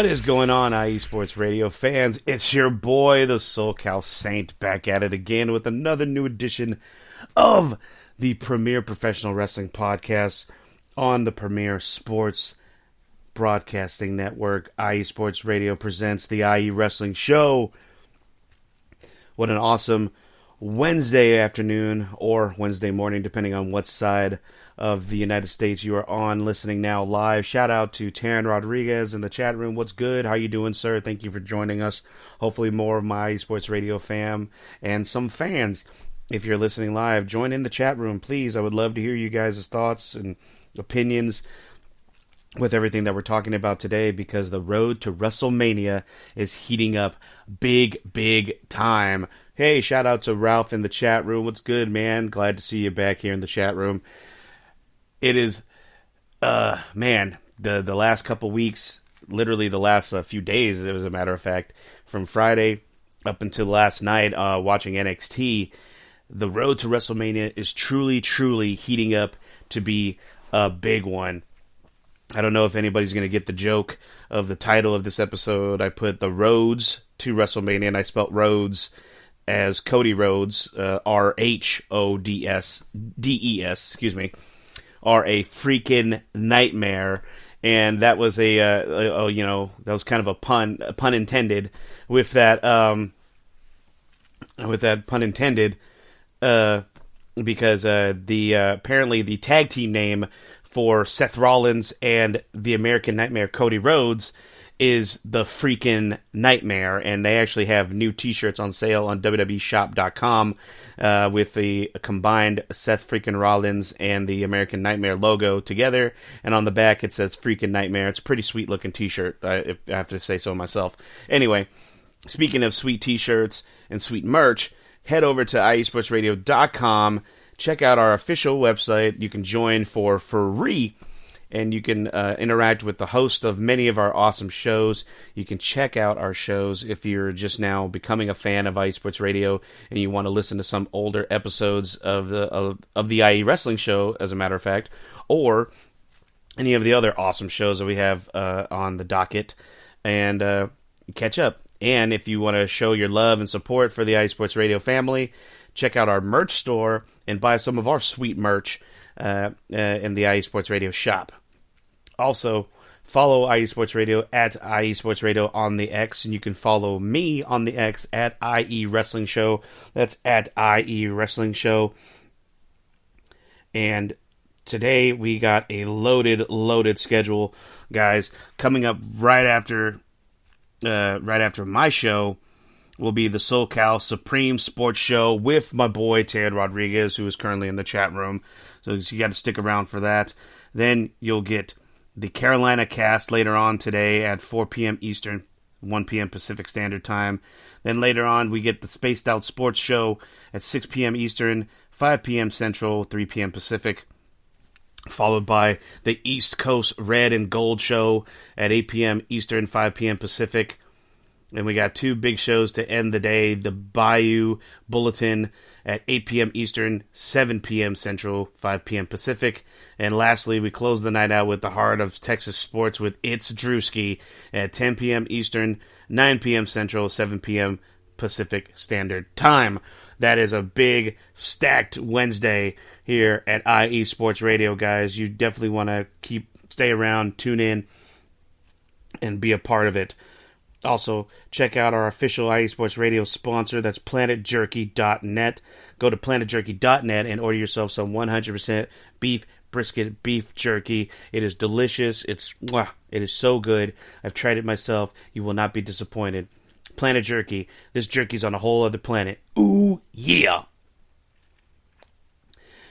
What is going on, IE Sports Radio fans? It's your boy, the SoCal Saint, back at it again with another new edition of the premier professional wrestling podcast on the Premier Sports Broadcasting Network. IE Sports Radio presents the IE Wrestling Show. What an awesome Wednesday afternoon or Wednesday morning, depending on what side of the United States you are on, listening now live. Shout out to Taryn Rodriguez in the chat room. What's good? How you doing, sir? Thank you for joining us. Hopefully more of my Sports Radio fam and some fans. If you're listening live, join in the chat room, please. I would love to hear you guys' thoughts and opinions with everything that we're talking about today, because the road to WrestleMania is heating up big time. Hey, shout out to Ralph in the chat room. What's good, man? Glad to see you back here in the chat room. It is, the last couple weeks, literally the last few days, as a matter of fact, from Friday up until last night, watching NXT, the road to WrestleMania is truly heating up to be a big one. I don't know if anybody's going to get the joke of the title of this episode. I put the Rhodes to WrestleMania, and I spelt Rhodes as Cody Rhodes, R-H-O-D-S-D-E-S, are a freaking nightmare. And that was that was kind of a pun intended with that pun intended, because apparently the tag team name for Seth Rollins and the American Nightmare Cody Rhodes is the Freakin Nightmare, and they actually have new t-shirts on sale on WWEshop.com with the combined Seth Freakin Rollins and the American Nightmare logo together, and on the back it says Freakin Nightmare. It's a pretty sweet looking t-shirt, if I have to say so myself. Anyway, speaking of sweet t-shirts and sweet merch, head over to IESportsRadio.com. Check out our official website. You can join for free, and you can interact with the host of many of our awesome shows. You can check out our shows if you're just now becoming a fan of IE Sports Radio and you want to listen to some older episodes of the IE Wrestling Show, as a matter of fact, or any of the other awesome shows that we have on the docket, and catch up. And if you want to show your love and support for the IE Sports Radio family, check out our merch store and buy some of our sweet merch in the IE Sports Radio shop. Also, follow IE Sports Radio at IE Sports Radio on the X, and you can follow me on the X at IE Wrestling Show. That's at IE Wrestling Show. And today we got a loaded schedule, guys. Coming up right after my show will be the SoCal Supreme Sports Show with my boy Ted Rodriguez, who is currently in the chat room. So you got to stick around for that. Then you'll get the Carolina cast later on today at 4 p.m. Eastern, 1 p.m. Pacific Standard Time. Then later on, we get the Spaced Out Sports Show at 6 p.m. Eastern, 5 p.m. Central, 3 p.m. Pacific. Followed by the East Coast Red and Gold Show at 8 p.m. Eastern, 5 p.m. Pacific. And we got two big shows to end the day. The Bayou Bulletin at 8 p.m. Eastern, 7 p.m. Central, 5 p.m. Pacific. And lastly, we close the night out with the Heart of Texas Sports with It's Drewski at 10 p.m. Eastern, 9 p.m. Central, 7 p.m. Pacific Standard Time. That is a big, stacked Wednesday here at IE Sports Radio, guys. You definitely want to stay around, tune in, and be a part of it. Also, check out our official IE Sports Radio sponsor. That's PlanetJerky.net. Go to PlanetJerky.net and order yourself some 100% beef brisket beef jerky. It is delicious. It is so good. I've tried it myself. You will not be disappointed. Planet Jerky. This jerky's on a whole other planet. Ooh, yeah!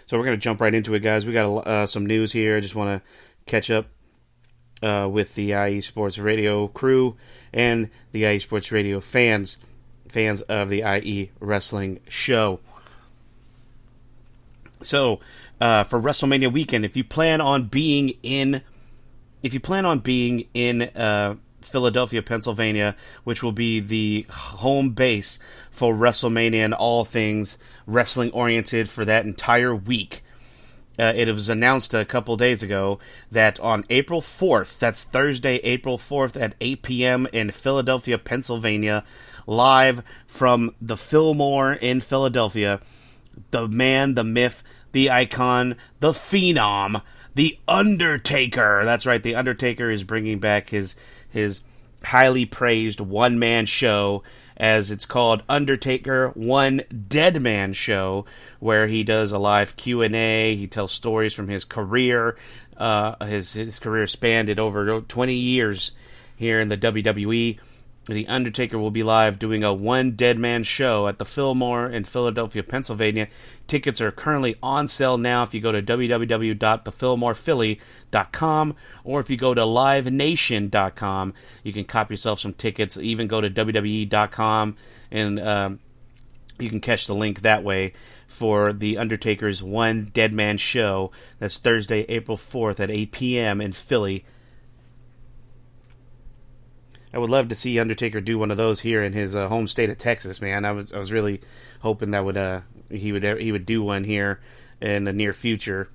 So we're going to jump right into it, guys. We got some news here. I just want to catch up with the IE Sports Radio crew and the IE Sports Radio fans of the IE Wrestling Show. So, for WrestleMania weekend, if you plan on being in Philadelphia, Pennsylvania, which will be the home base for WrestleMania and all things wrestling oriented for that entire week, it was announced a couple days ago that on April 4th, that's Thursday, April 4th at 8 p.m. in Philadelphia, Pennsylvania, live from the Fillmore in Philadelphia, the man, the myth, the icon, the phenom, the Undertaker. That's right, the Undertaker is bringing back his highly praised one-man show, as it's called Undertaker One Dead Man Show, where he does a live Q&A. He tells stories from his career. His career spanned over 20 years here in the WWE. The Undertaker will be live doing a One Dead Man Show at the Fillmore in Philadelphia, Pennsylvania. Tickets are currently on sale now if you go to www.thefillmorephilly.com, or if you go to livenation.com, you can cop yourself some tickets. Even go to WWE.com, and you can catch the link that way for The Undertaker's One Dead Man Show. That's Thursday, April 4th at 8 p.m. in Philly. I would love to see Undertaker do one of those here in his home state of Texas, man. I was really hoping that he would do one here in the near future.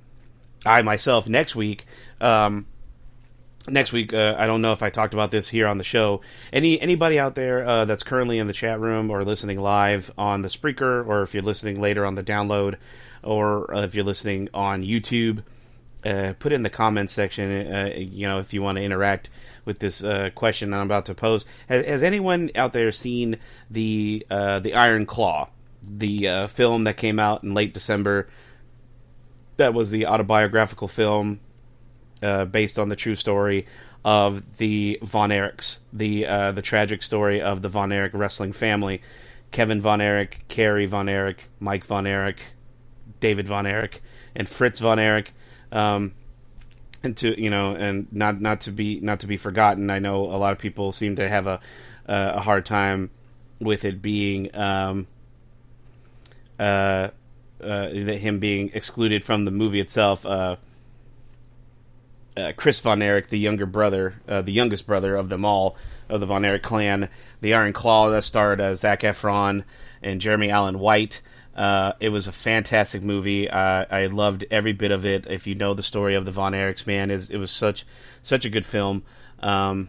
I myself next week. I don't know if I talked about this here on the show. Anybody out there that's currently in the chat room or listening live on the Spreaker, or if you're listening later on the download, or if you're listening on YouTube, put in the comments section. If you want to interact with this question I'm about to pose. Has anyone out there seen the Iron Claw, the film that came out in late December? That was the autobiographical film based on the true story of the Von Erichs, the tragic story of the Von Erich wrestling family. Kevin Von Erich, Kerry Von Erich, Mike Von Erich, David Von Erich, and Fritz Von Erich. And not to be forgotten. I know a lot of people seem to have a hard time with it being him being excluded from the movie itself. Chris Von Erich, the youngest brother of them all, of the Von Erich clan, the Iron Claw, that starred Zac Efron and Jeremy Allen White. It was a fantastic movie. I loved every bit of it. If you know the story of the Von Erichs, man, it was such a good film. And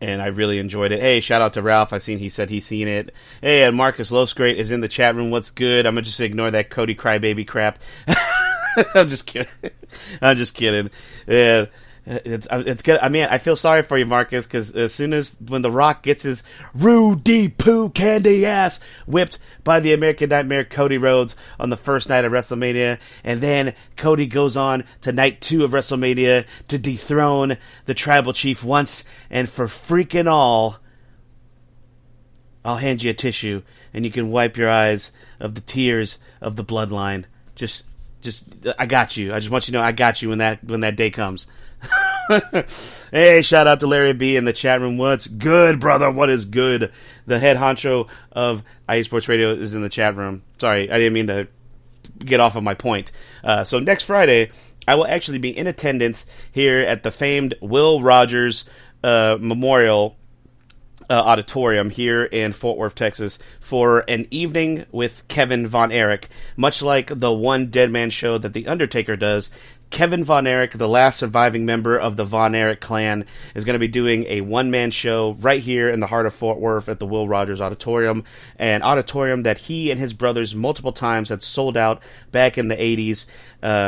I really enjoyed it. Hey, shout out to Ralph. He said he's seen it. Hey, and Marcus Losgreat is in the chat room. What's good? I'm going to just ignore that Cody Crybaby crap. I'm just kidding. Yeah. It's good. I mean, I feel sorry for you, Marcus, because when The Rock gets his Rudy Poo candy ass whipped by the American Nightmare Cody Rhodes on the first night of WrestleMania, and then Cody goes on to night 2 of WrestleMania to dethrone the Tribal Chief once and for freaking all, I'll hand you a tissue, and you can wipe your eyes of the tears of the bloodline. Just, I got you. I just want you to know I got you when that day comes. Hey, shout out to Larry B in the chat room. What's good, brother? What is good? The head honcho of IE Sports Radio is in the chat room. Sorry, I didn't mean to get off of my point. So next Friday, I will actually be in attendance here at the famed Will Rogers Memorial Auditorium here in Fort Worth, Texas, for an evening with Kevin Von Erich. Much like the One Dead Man Show that The Undertaker does, Kevin Von Erich, the last surviving member of the Von Erich clan, is going to be doing a one-man show right here in the heart of Fort Worth at the Will Rogers Auditorium, an auditorium that he and his brothers multiple times had sold out back in the 80s,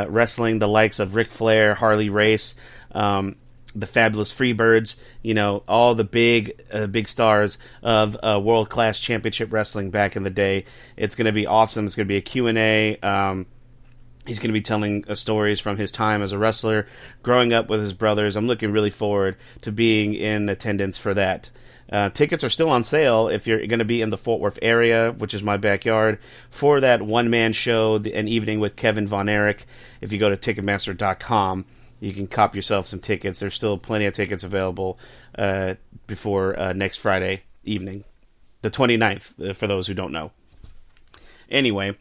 wrestling the likes of Ric Flair, Harley Race, the Fabulous Freebirds, all the big stars of world-class championship wrestling back in the day. It's going to be awesome. It's going to be a Q&A. He's going to be telling stories from his time as a wrestler, growing up with his brothers. I'm looking really forward to being in attendance for that. Tickets are still on sale if you're going to be in the Fort Worth area, which is my backyard, for that one-man show, an evening with Kevin Von Erich. If you go to Ticketmaster.com, you can cop yourself some tickets. There's still plenty of tickets available before next Friday evening, the 29th, for those who don't know. Anyway,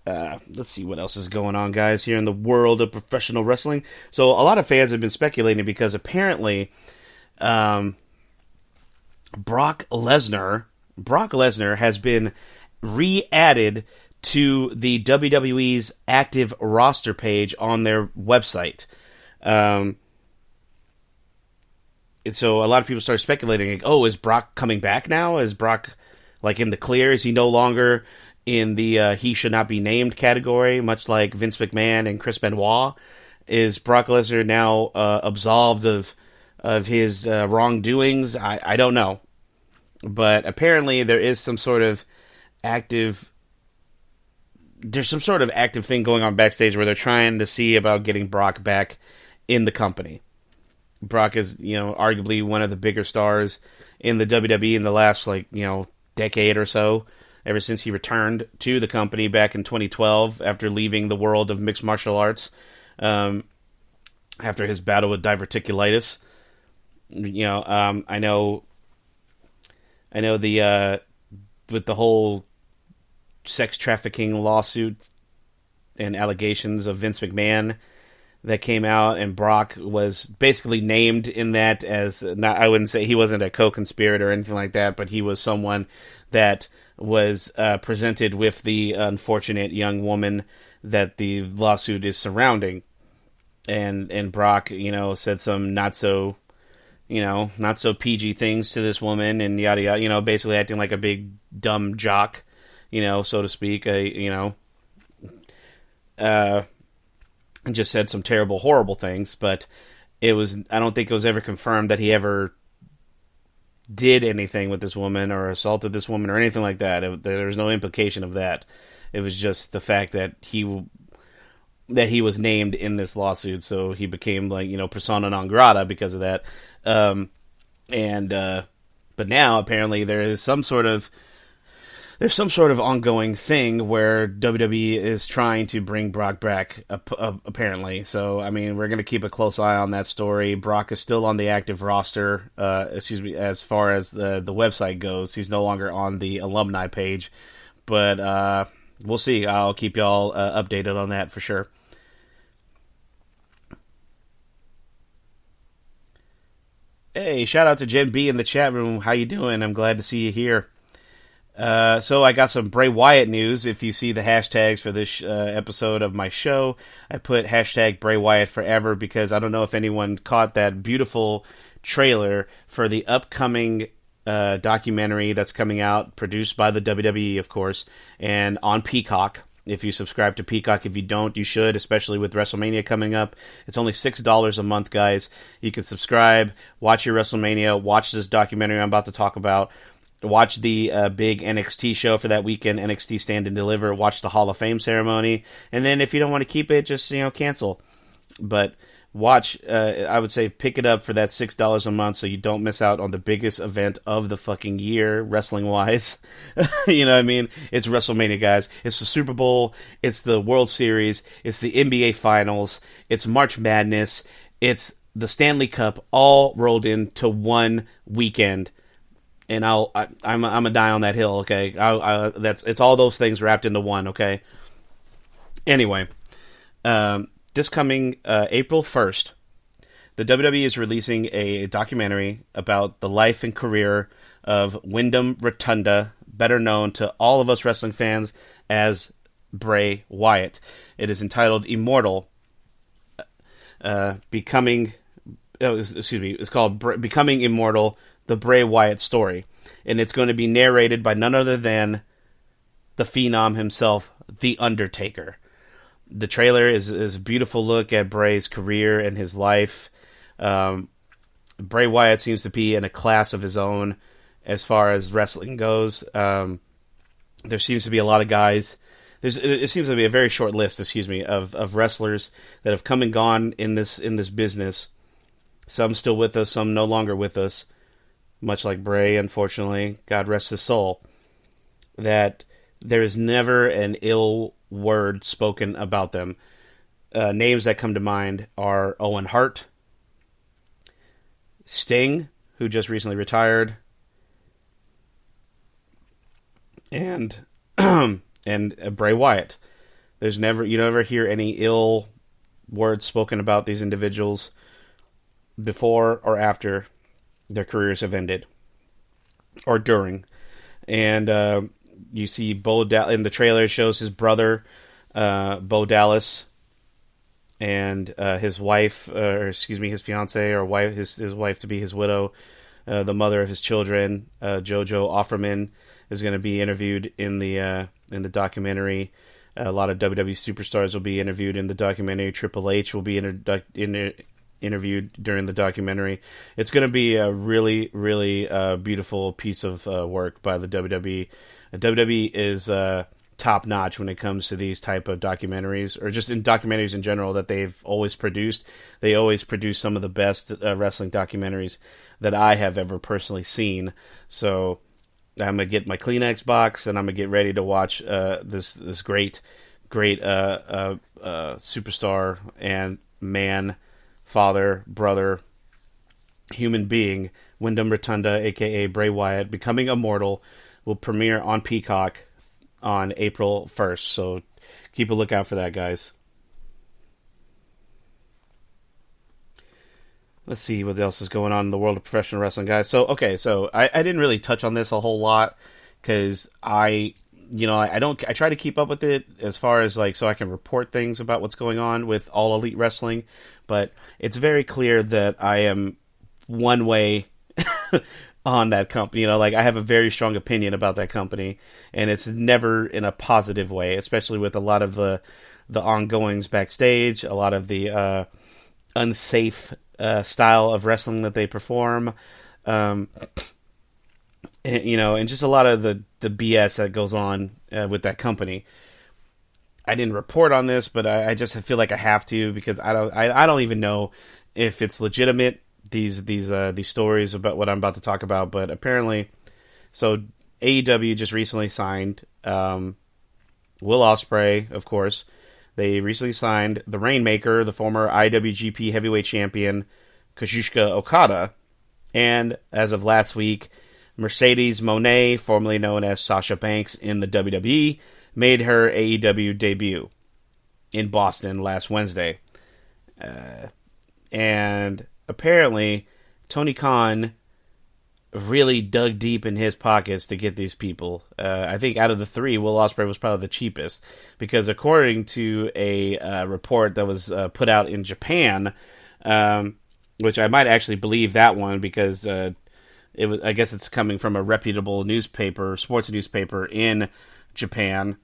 let's see what else is going on, guys, here in the world of professional wrestling. So a lot of fans have been speculating because apparently Brock Lesnar has been re-added to the WWE's active roster page on their website. And so a lot of people started speculating, like, oh, is Brock coming back now? Is Brock, like, in the clear? Is he no longer in the he should not be named category, much like Vince McMahon and Chris Benoit? Is Brock Lesnar now absolved of his wrongdoings? I don't know. But apparently there is some sort of active... There's some sort of active thing going on backstage where they're trying to see about getting Brock back in the company. Brock is, arguably one of the bigger stars in the WWE in the last, decade or so, ever since he returned to the company back in 2012 after leaving the world of mixed martial arts, after his battle with diverticulitis. I know the with the whole sex trafficking lawsuit and allegations of Vince McMahon that came out, and Brock was basically named in that as, I wouldn't say he wasn't a co-conspirator or anything like that, but he was someone that was presented with the unfortunate young woman that the lawsuit is surrounding. And Brock, said some not so PG things to this woman and yada yada, basically acting like a big dumb jock, so to speak, and just said some terrible, horrible things, but I don't think it was ever confirmed that he ever did anything with this woman or assaulted this woman or anything like that. There was no implication of that. It was just the fact that he was named in this lawsuit, so he became persona non grata because of that. But now apparently there's some sort of ongoing thing where WWE is trying to bring Brock back, apparently. So, we're going to keep a close eye on that story. Brock is still on the active roster, as far as the website goes. He's no longer on the alumni page. But we'll see. I'll keep y'all updated on that for sure. Hey, shout out to Jen B in the chat room. How you doing? I'm glad to see you here. So I got some Bray Wyatt news. If you see the hashtags for this episode of my show, I put hashtag Bray Wyatt forever because I don't know if anyone caught that beautiful trailer for the upcoming documentary that's coming out, produced by the WWE, of course, and on Peacock. If you subscribe to Peacock, if you don't, you should, especially with WrestleMania coming up. It's only $6 a month, guys. You can subscribe, watch your WrestleMania, watch this documentary I'm about to talk about, watch the big NXT show for that weekend, NXT Stand and Deliver, watch the Hall of Fame ceremony, and then if you don't want to keep it, just, cancel. But watch, I would say pick it up for that $6 a month so you don't miss out on the biggest event of the fucking year, wrestling-wise. You know what I mean? It's WrestleMania, guys. It's the Super Bowl. It's the World Series. It's the NBA Finals. It's March Madness. It's the Stanley Cup, all rolled into one weekend. And I'm gonna die on that hill, okay? It's all those things wrapped into one, okay? Anyway, this coming April 1st, the WWE is releasing a documentary about the life and career of Wyndham Rotunda, better known to all of us wrestling fans as Bray Wyatt. It is entitled Immortal, it's called Becoming Immortal, the Bray Wyatt story. And it's going to be narrated by none other than the Phenom himself, The Undertaker. The trailer is a beautiful look at Bray's career and his life. Bray Wyatt seems to be in a class of his own as far as wrestling goes. There seems to be a lot of guys. It seems to be a very short list, of wrestlers that have come and gone in this business. Some still with us, some no longer with us. Much like Bray, unfortunately, God rest his soul, that there is never an ill word spoken about them. Names that come to mind are Owen Hart, Sting, who just recently retired, and Bray Wyatt. You never hear any ill words spoken about these individuals before or after their careers have ended, or during. And You see in the trailer, it shows his brother, Bo Dallas, and his wife, his fiance or wife, his wife to be his widow, the mother of his children, JoJo Offerman, is going to be interviewed in the documentary. A lot of WWE superstars will be interviewed in the documentary. Triple H will be interviewed during the documentary. It's going to be a really, really beautiful piece of work by the WWE. WWE is top notch when it comes to these type of documentaries, or just in documentaries in general that they've always produced. They always produce some of the best wrestling documentaries that I have ever personally seen. So I'm gonna get my Kleenex box and I'm gonna get ready to watch this great superstar and man, father, brother, human being, Wyndham Rotunda, aka Bray Wyatt, becoming immortal, will premiere on Peacock on April 1st. So keep a lookout for that, guys. Let's see what else is going on in the world of professional wrestling, guys. So I didn't really touch on this a whole lot because I try to keep up with it as far as so I can report things about what's going on with All Elite Wrestling, but it's very clear that I am one way on that company. I have a very strong opinion about that company, and it's never in a positive way, especially with a lot of the ongoings backstage, a lot of the unsafe style of wrestling that they perform, and just a lot of the BS that goes on with that company. I didn't report on this, but I just feel like I have to, because I don't even know if it's legitimate, these stories about what I'm about to talk about. But apparently, so AEW just recently signed Will Ospreay, of course. They recently signed the Rainmaker, the former IWGP Heavyweight Champion, Kazuchika Okada, and as of last week, Mercedes Moné, formerly known as Sasha Banks in the WWE, made her AEW debut in Boston last Wednesday. And apparently, Tony Khan really dug deep in his pockets to get these people. I think out of the three, Will Ospreay was probably the cheapest, because according to a report that was put out in Japan, which I might actually believe that one, because I guess it's coming from a reputable newspaper, sports newspaper in Japan,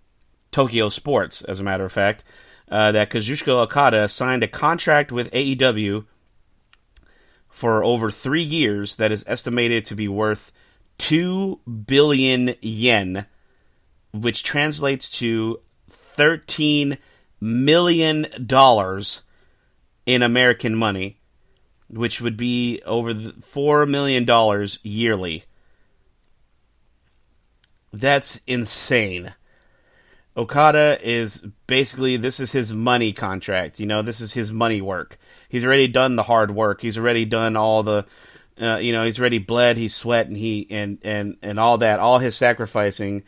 Tokyo Sports, as a matter of fact, that Kazuchika Okada signed a contract with AEW for over 3 years that is estimated to be worth 2 billion yen, which translates to $13 million in American money, which would be over $4 million yearly. That's insane. Okada is basically, this is his money contract. This is his money work. He's already done the hard work. He's already done all the, he's already bled, he's sweat, and all that. All his sacrificing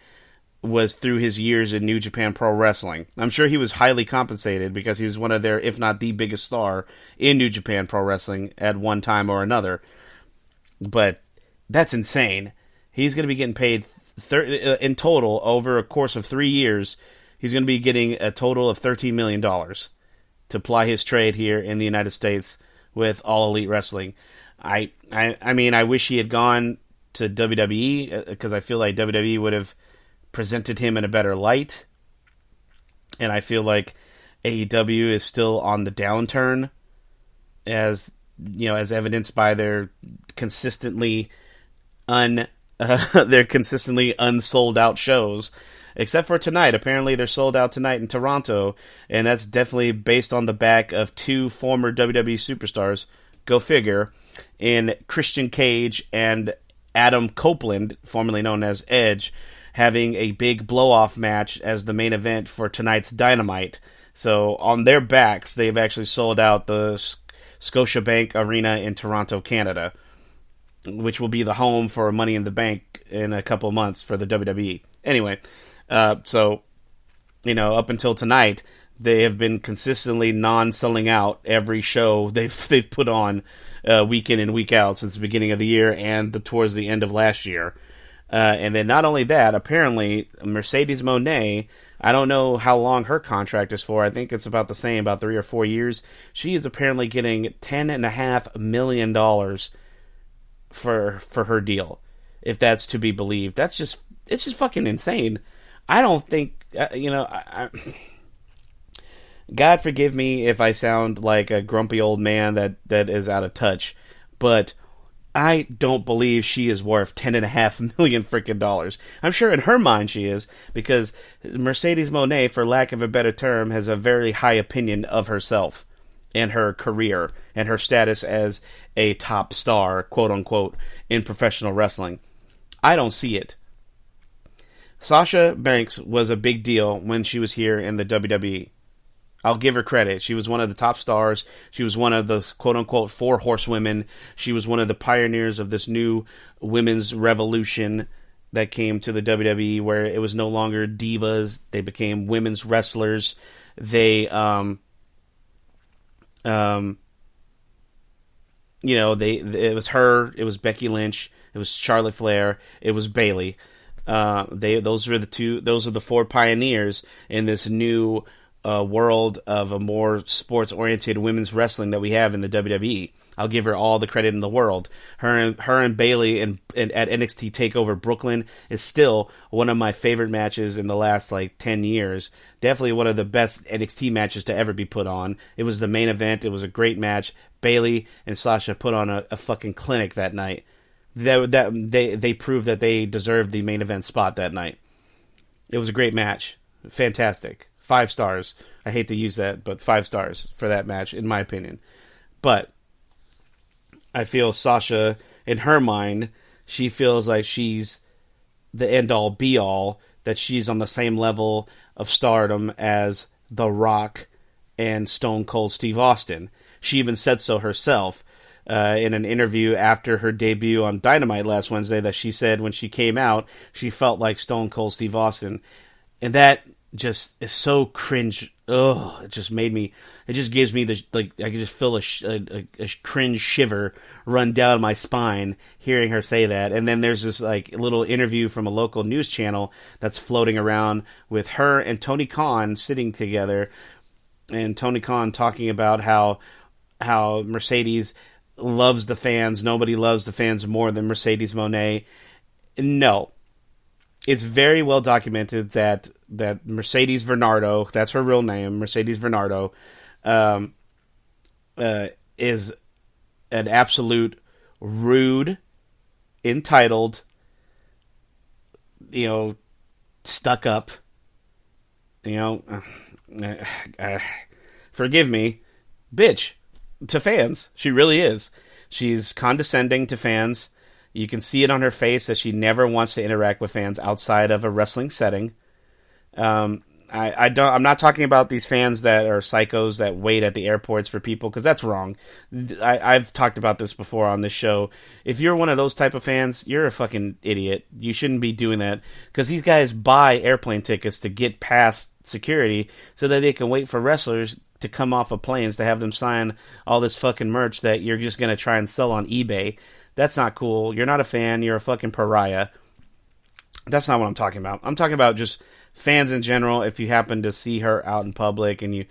was through his years in New Japan Pro Wrestling. I'm sure he was highly compensated, because he was one of their, if not the biggest star in New Japan Pro Wrestling at one time or another. But that's insane. He's going to be getting paid in total over a course of 3 years. He's going to be getting a total of $13 million to ply his trade here in the United States with All Elite Wrestling. I mean, I wish he had gone to WWE, because I feel like WWE would have presented him in a better light. And I feel like AEW is still on the downturn, as evidenced by their consistently unsold out shows, except for tonight. Apparently they're sold out tonight in Toronto, and that's definitely based on the back of 2 former WWE superstars, go figure, in Christian Cage and Adam Copeland, formerly known as Edge, having a big blow-off match as the main event for tonight's Dynamite. So on their backs, they've actually sold out the Scotiabank Arena in Toronto, Canada, which will be the home for Money in the Bank in a couple of months for the WWE. Anyway, so, up until tonight, they have been consistently non-selling out every show they've put on week in and week out since the beginning of the year and towards the end of last year. And then not only that, apparently Mercedes Moné, I don't know how long her contract is for. I think it's about the same, about 3 or 4 years. She is apparently getting $10.5 million for her deal, if that's to be believed. It's just fucking insane. I don't think, God forgive me if I sound like a grumpy old man that is out of touch, but I don't believe she is worth $10.5 million freaking dollars. I'm sure in her mind she is, because Mercedes Moné, for lack of a better term, has a very high opinion of herself and her career and her status as a top star, quote unquote, in professional wrestling. I don't see it. Sasha Banks was a big deal when she was here in the WWE. I'll give her credit. She was one of the top stars. She was one of the quote-unquote 4 horsewomen. She was one of the pioneers of this new women's revolution that came to the WWE, where it was no longer divas. They became women's wrestlers. It was her. It was Becky Lynch. It was Charlotte Flair. It was Bayley. Those are the 4 pioneers in this new world of a more sports-oriented women's wrestling that we have in the WWE. I'll give her all the credit in the world. Her and Bayley and at NXT TakeOver Brooklyn is still one of my favorite matches in the last 10 years. Definitely one of the best NXT matches to ever be put on. It was the main event. It was a great match. Bayley and Sasha put on a fucking clinic that night. They proved that they deserved the main event spot that night. It was a great match. Fantastic. 5 stars. I hate to use that, but 5 stars for that match, in my opinion. But I feel Sasha, in her mind, she feels like she's the end-all, be-all, that she's on the same level of stardom as The Rock and Stone Cold Steve Austin. She even said so herself in an interview after her debut on Dynamite last Wednesday, that she said when she came out, she felt like Stone Cold Steve Austin. And that just is so cringe. Ugh, it just gives me I can just feel a cringe shiver run down my spine hearing her say that. And then there's this little interview from a local news channel that's floating around with her and Tony Khan sitting together, and Tony Khan talking about how Mercedes loves the fans. Nobody loves the fans more than Mercedes Moné. No. It's very well documented that Mercedes Varnado, that's her real name, Mercedes Varnado, is an absolute rude, entitled, stuck up, forgive me, bitch to fans. She really is. She's condescending to fans. You can see it on her face that she never wants to interact with fans outside of a wrestling setting. I'm not talking about these fans that are psychos that wait at the airports for people, because that's wrong. I've talked about this before on this show. If you're one of those type of fans, you're a fucking idiot. You shouldn't be doing that, because these guys buy airplane tickets to get past security so that they can wait for wrestlers to come off of planes to have them sign all this fucking merch that you're just going to try and sell on eBay. That's not cool. You're not a fan. You're a fucking pariah. That's not what I'm talking about. I'm talking about just fans in general. If you happen to see her out in public and you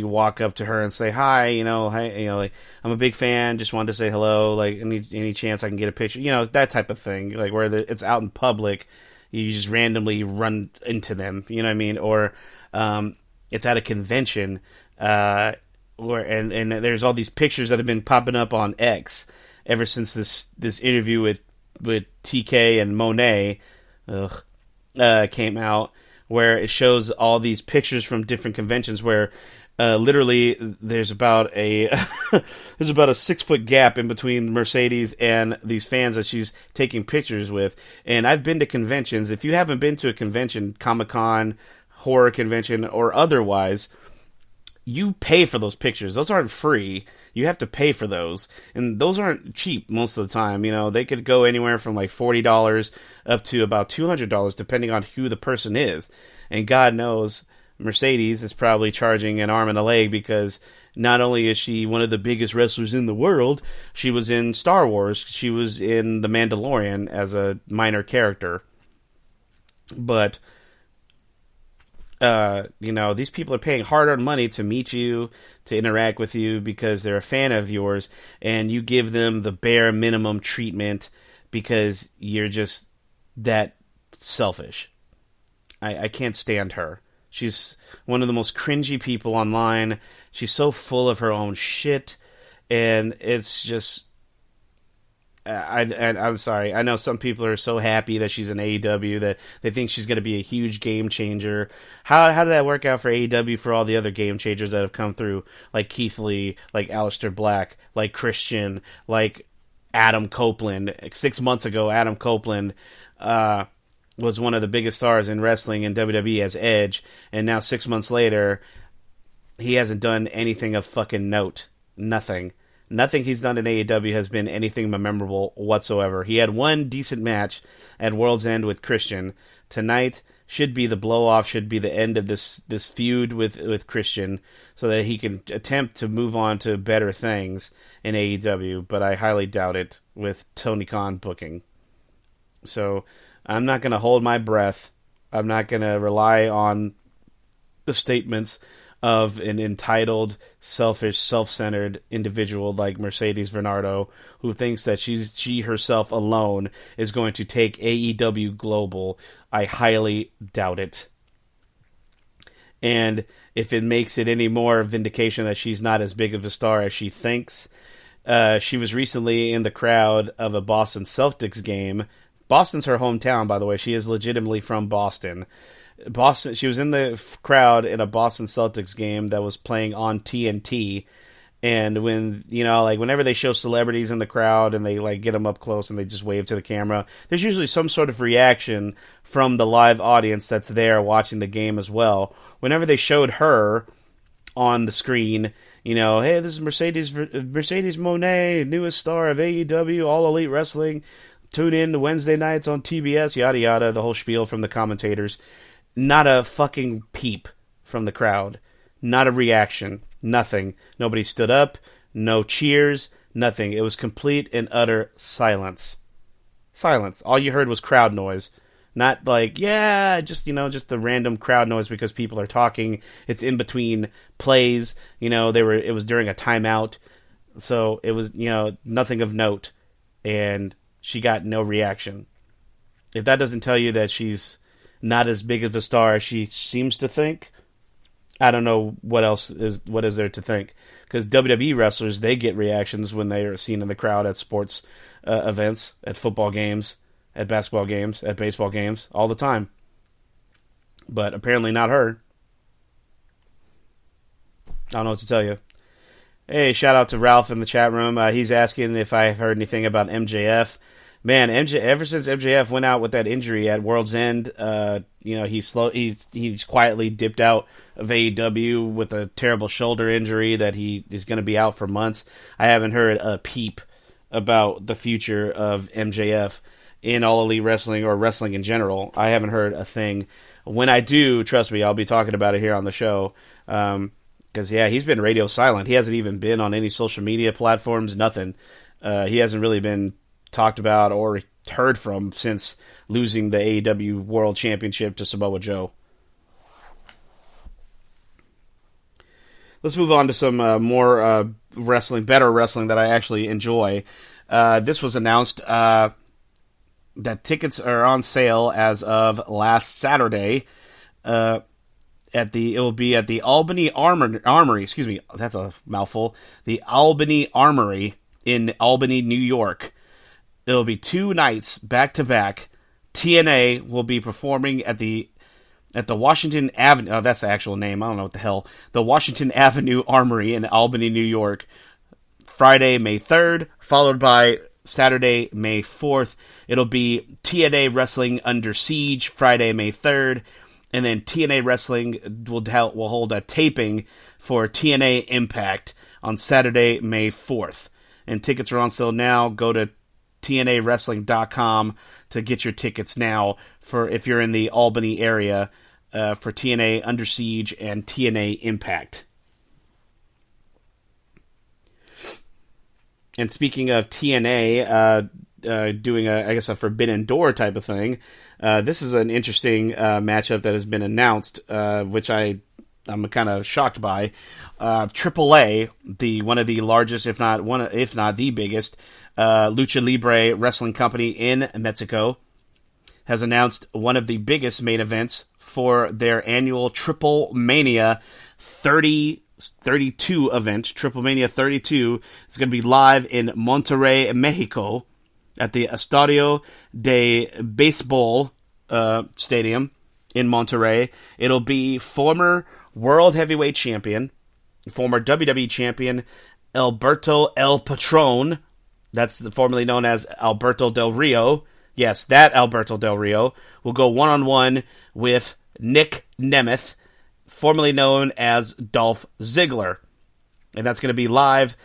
walk up to her and say hi, hey, I'm a big fan. Just wanted to say hello. Any chance I can get a picture? That type of thing. Where it's out in public, you just randomly run into them. You know what I mean? Or it's at a convention where and there's all these pictures that have been popping up on X ever since this interview with TK and Monet came out, where it shows all these pictures from different conventions where literally there's about a 6-foot gap in between Mercedes and these fans that she's taking pictures with. And I've been to conventions. If you haven't been to a convention, Comic-Con, horror convention, or otherwise, you pay for those pictures. Those aren't free. You have to pay for those. And those aren't cheap most of the time. They could go anywhere from $40 up to about $200, depending on who the person is. And God knows Mercedes is probably charging an arm and a leg, because not only is she one of the biggest wrestlers in the world, she was in Star Wars. She was in The Mandalorian as a minor character. But, these people are paying hard-earned money to meet you, to interact with you, because they're a fan of yours, and you give them the bare minimum treatment because you're just that selfish. I can't stand her. She's one of the most cringy people online. She's so full of her own shit, and it's just... I'm sorry. I know some people are so happy that she's in AEW that they think she's going to be a huge game changer. How did that work out for AEW for all the other game changers that have come through, like Keith Lee, like Aleister Black, like Christian, like Adam Copeland? 6 months ago, Adam Copeland was one of the biggest stars in wrestling in WWE as Edge, and now 6 months later, he hasn't done anything of fucking note. Nothing. Nothing he's done in AEW has been anything memorable whatsoever. He had one decent match at World's End with Christian. Tonight should be the blow-off, should be the end of this feud with Christian, so that he can attempt to move on to better things in AEW, but I highly doubt it with Tony Khan booking. So I'm not going to hold my breath. I'm not going to rely on the statements of an entitled, selfish, self-centered individual like Mercedes Varnado, who thinks that she herself alone is going to take AEW global. I highly doubt it. And if it makes it any more vindication that she's not as big of a star as she thinks, she was recently in the crowd of a Boston Celtics game. Boston's her hometown, by the way. She is legitimately from Boston. She was in the crowd in a Boston Celtics game that was playing on TNT, and when, whenever they show celebrities in the crowd and they, get them up close and they just wave to the camera, there's usually some sort of reaction from the live audience that's there watching the game as well. Whenever they showed her on the screen, hey, this is Mercedes Moné, newest star of AEW, All Elite Wrestling, tune in to Wednesday nights on TBS, yada yada, the whole spiel from the commentators. Not a fucking peep from the crowd. Not a reaction. Nothing. Nobody stood up. No cheers. Nothing. It was complete and utter silence. Silence. All you heard was crowd noise. Not just the random crowd noise because people are talking. It's in between plays. It was during a timeout. So it was, nothing of note. And she got no reaction. If that doesn't tell you that she's not as big of a star as she seems to think, I don't know what is there to think. Because WWE wrestlers, they get reactions when they are seen in the crowd at sports events, at football games, at basketball games, at baseball games, all the time. But apparently not her. I don't know what to tell you. Hey, shout out to Ralph in the chat room. He's asking if I've heard anything about MJF. Man, ever since MJF went out with that injury at World's End, he's quietly dipped out of AEW with a terrible shoulder injury that he is going to be out for months. I haven't heard a peep about the future of MJF in All Elite Wrestling or wrestling in general. I haven't heard a thing. When I do, trust me, I'll be talking about it here on the show. Because, he's been radio silent. He hasn't even been on any social media platforms, nothing. He hasn't really been talked about or heard from since losing the AEW World Championship to Samoa Joe. Let's move on to some more better wrestling that I actually enjoy. This was announced that tickets are on sale as of last Saturday. It will be at the Albany Armory. Excuse me, that's a mouthful. The Albany Armory in Albany, New York. It'll be 2 nights back to back. TNA will be performing at the Washington Avenue. Oh, that's the actual name. I don't know what the hell. The Washington Avenue Armory in Albany, New York. Friday, May 3rd, followed by Saturday, May 4th. It'll be TNA Wrestling Under Siege, Friday, May 3rd. And then TNA Wrestling will hold a taping for TNA Impact on Saturday, May 4th. And tickets are on sale now. Go to TNAWrestling.com to get your tickets now for if you're in the Albany area for TNA Under Siege and TNA Impact. And speaking of TNA doing a Forbidden Door type of thing, this is an interesting matchup that has been announced, which I'm kind of shocked by. AAA, one of the largest, if not the biggest, lucha libre wrestling company in Mexico, has announced one of the biggest main events for their annual Triple Mania 32 event. Triple Mania 32 is going to be live in Monterrey, Mexico, at the Estadio de Baseball Stadium in Monterrey. It'll be former World Heavyweight Champion, former WWE Champion Alberto El Patron, that's formerly known as Alberto Del Rio. Yes, that Alberto Del Rio will go one-on-one with Nick Nemeth, formerly known as Dolph Ziggler. And that's going to be live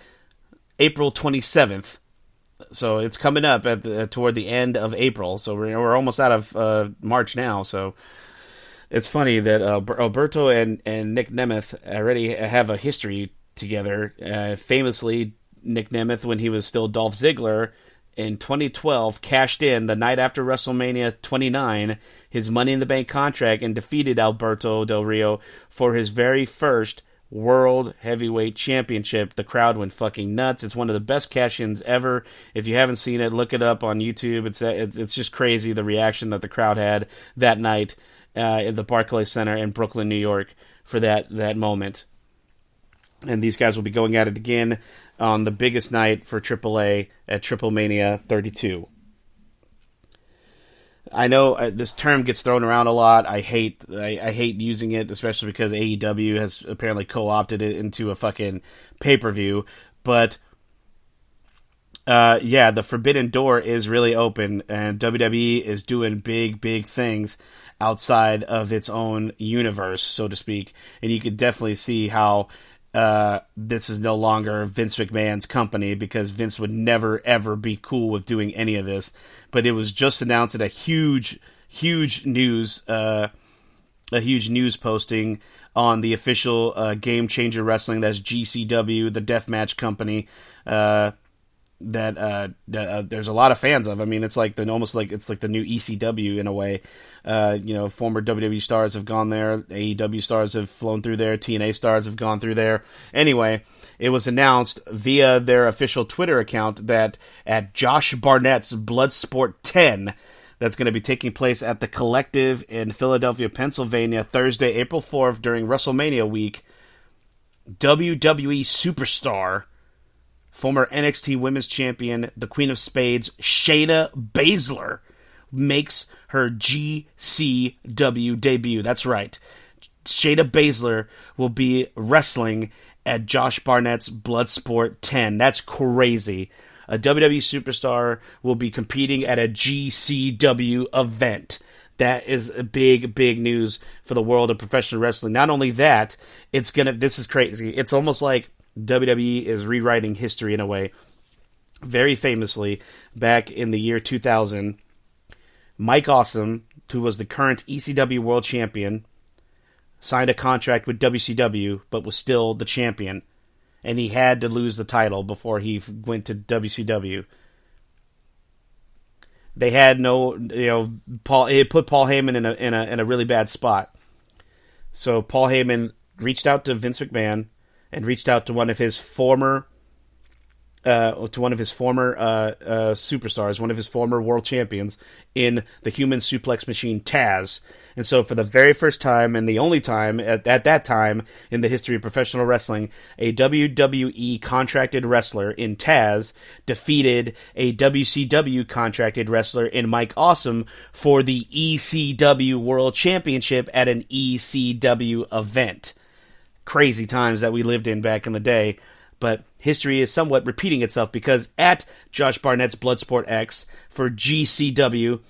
April 27th. So it's coming up toward the end of April. So we're almost out of March now. So it's funny that Alberto and Nick Nemeth already have a history together. Famously, Nick Nemeth, when he was still Dolph Ziggler, in 2012, cashed in the night after WrestleMania 29 his Money in the Bank contract and defeated Alberto Del Rio for his very first World Heavyweight Championship. The crowd went fucking nuts. It's one of the best cash-ins ever. If you haven't seen it, look it up on YouTube. It's just crazy, the reaction that the crowd had that night at the Barclays Center in Brooklyn, New York, for that moment. And these guys will be going at it again on the biggest night for AAA at Triple Mania 32. I know this term gets thrown around a lot. I hate using it, especially because AEW has apparently co-opted it into a fucking pay-per-view. But the Forbidden Door is really open, and WWE is doing big things outside of its own universe, so to speak. And you could definitely see how this is no longer Vince McMahon's company, because Vince would never ever be cool with doing any of this. But it was just announced at a huge news posting on the official Game Changer Wrestling, that's GCW, the deathmatch company, that there's a lot of fans of. I mean, it's like it's like the new ECW in a way. Former WWE stars have gone there, AEW stars have flown through there, TNA stars have gone through there. Anyway, it was announced via their official Twitter account that at Josh Barnett's Bloodsport 10, that's going to be taking place at the Collective in Philadelphia, Pennsylvania, Thursday, April 4th, during WrestleMania week, WWE superstar, former NXT Women's Champion, the Queen of Spades, Shayna Baszler, makes her GCW debut. That's right. Shayna Baszler will be wrestling at Josh Barnett's Bloodsport 10. That's crazy. A WWE superstar will be competing at a GCW event. That is a big news for the world of professional wrestling. Not only that, this is crazy. It's almost like WWE is rewriting history in a way. Very famously, back in the year 2000, Mike Awesome, who was the current ECW World Champion, signed a contract with WCW, but was still the champion. And he had to lose the title before he went to WCW. They had it put Paul Heyman in a really bad spot. So Paul Heyman reached out to Vince McMahon and reached out to one of his former superstars, one of his former world champions in the Human Suplex Machine, Taz. And so for the very first time, and the only time at that time in the history of professional wrestling, a WWE contracted wrestler in Taz defeated a WCW contracted wrestler in Mike Awesome for the ECW World Championship at an ECW event. Crazy times that we lived in back in the day. But history is somewhat repeating itself, because at Josh Barnett's Bloodsport X for GCW,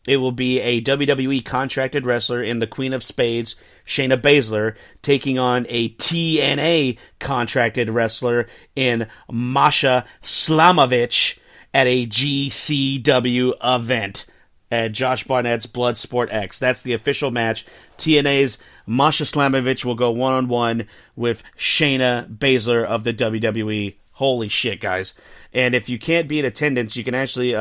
it will be a WWE contracted wrestler in the Queen of Spades, Shayna Baszler, taking on a TNA contracted wrestler in Masha Slamovich at a GCW event at Josh Barnett's Bloodsport X. That's the official match. TNA's Masha Slamovich will go one-on-one with Shayna Baszler of the WWE. Holy shit, guys. And if you can't be in attendance, you can actually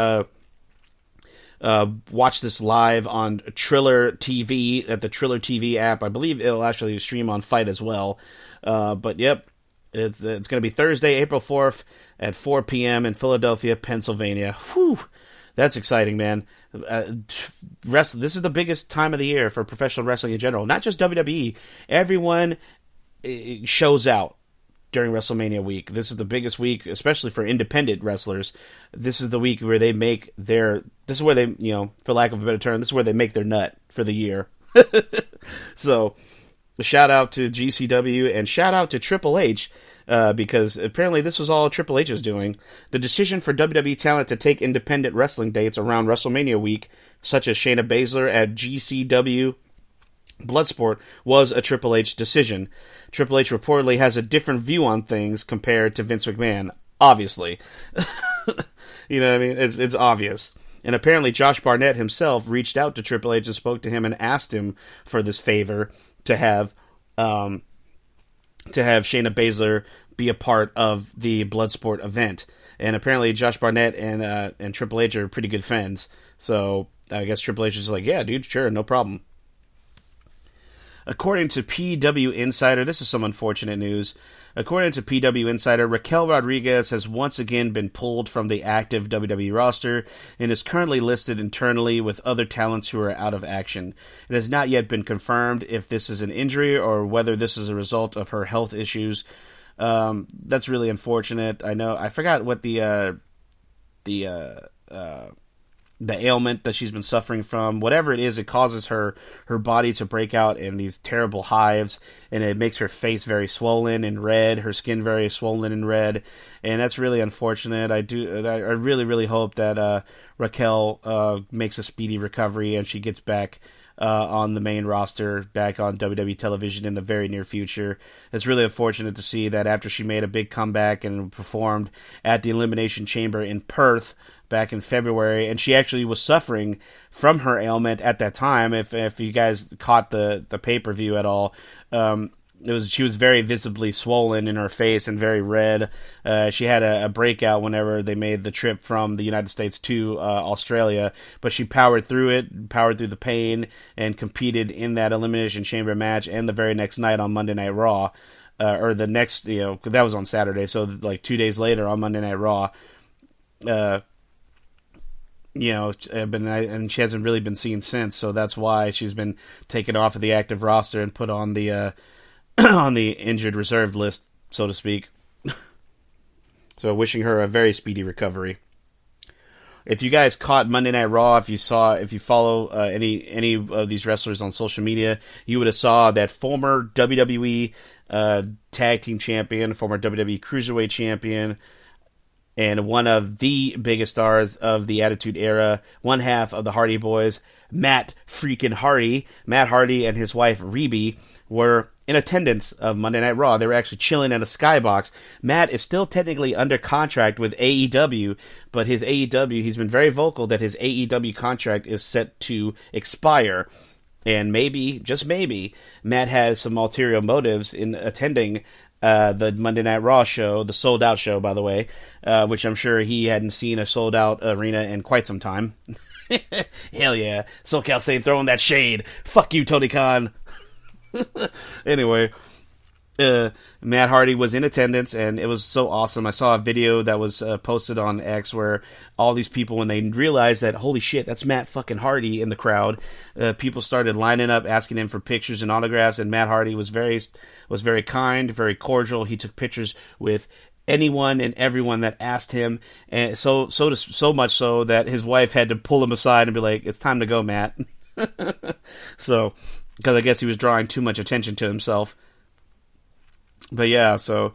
watch this live on Triller TV, at the Triller TV app. I believe it'll actually stream on Fight as well. But yep, it's going to be Thursday, April 4th at 4 p.m. in Philadelphia, Pennsylvania. Whew, that's exciting, man. This is the biggest time of the year for professional wrestling in general. Not just WWE. Everyone shows out during WrestleMania week. This is the biggest week, especially for independent wrestlers. This is the week where they make this is where they, for lack of a better term, this is where they make their nut for the year. So, shout out to GCW and shout out to Triple H, because apparently this was all Triple H is doing. The decision for WWE talent to take independent wrestling dates around WrestleMania week, such as Shayna Baszler at GCW Bloodsport, was a Triple H decision. Triple H reportedly has a different view on things compared to Vince McMahon, obviously. You know what I mean? It's obvious. And apparently Josh Barnett himself reached out to Triple H and spoke to him and asked him for this favor to have Shayna Baszler be a part of the Bloodsport event. And apparently Josh Barnett and Triple H are pretty good friends. So I guess Triple H is like, yeah, dude, sure, no problem. According to PW Insider, this is some unfortunate news. According to PW Insider, Raquel Rodriguez has once again been pulled from the active WWE roster and is currently listed internally with other talents who are out of action. It has not yet been confirmed if this is an injury or whether this is a result of her health issues. That's really unfortunate. I know. I forgot what the ailment that she's been suffering from. Whatever it is, it causes her body to break out in these terrible hives, and it makes her face very swollen and red, her skin very swollen and red, and that's really unfortunate. I really, really hope that Raquel makes a speedy recovery and she gets back on the main roster, back on WWE television in the very near future. It's really unfortunate to see that after she made a big comeback and performed at the Elimination Chamber in Perth back in February, and she actually was suffering from her ailment at that time. If you guys caught the pay-per-view at all, she was very visibly swollen in her face and very red. She had a breakout whenever they made the trip from the United States to Australia, but she powered through the pain, and competed in that Elimination Chamber match and the very next night on Monday Night Raw, or the next, that was on Saturday, so like 2 days later on Monday Night Raw. And she hasn't really been seen since, so that's why she's been taken off of the active roster and put on the on the injured reserved list, so to speak. So wishing her a very speedy recovery. If you guys caught Monday Night Raw, if you follow any of these wrestlers on social media, you would have saw that former WWE Tag Team Champion, former WWE Cruiserweight Champion, and one of the biggest stars of the Attitude Era, one half of the Hardy Boys, Matt Freakin Hardy. Matt Hardy and his wife Rebe were in attendance of Monday Night Raw. They were actually chilling at a skybox. Matt is still technically under contract with AEW, but he's been very vocal that his AEW contract is set to expire. And maybe, just maybe, Matt has some ulterior motives in attending the Monday Night Raw show, the sold-out show, by the way, which I'm sure he hadn't seen a sold-out arena in quite some time. Hell yeah. SoCal State throwing that shade. Fuck you, Tony Khan. Anyway, Matt Hardy was in attendance, and it was so awesome. I saw a video that was posted on X where all these people, when they realized that, holy shit, that's Matt fucking Hardy in the crowd, people started lining up, asking him for pictures and autographs, and Matt Hardy was very kind, very cordial. He took pictures with anyone and everyone that asked him, and so much so that his wife had to pull him aside and be like, "It's time to go, Matt." So, because I guess he was drawing too much attention to himself. But yeah, so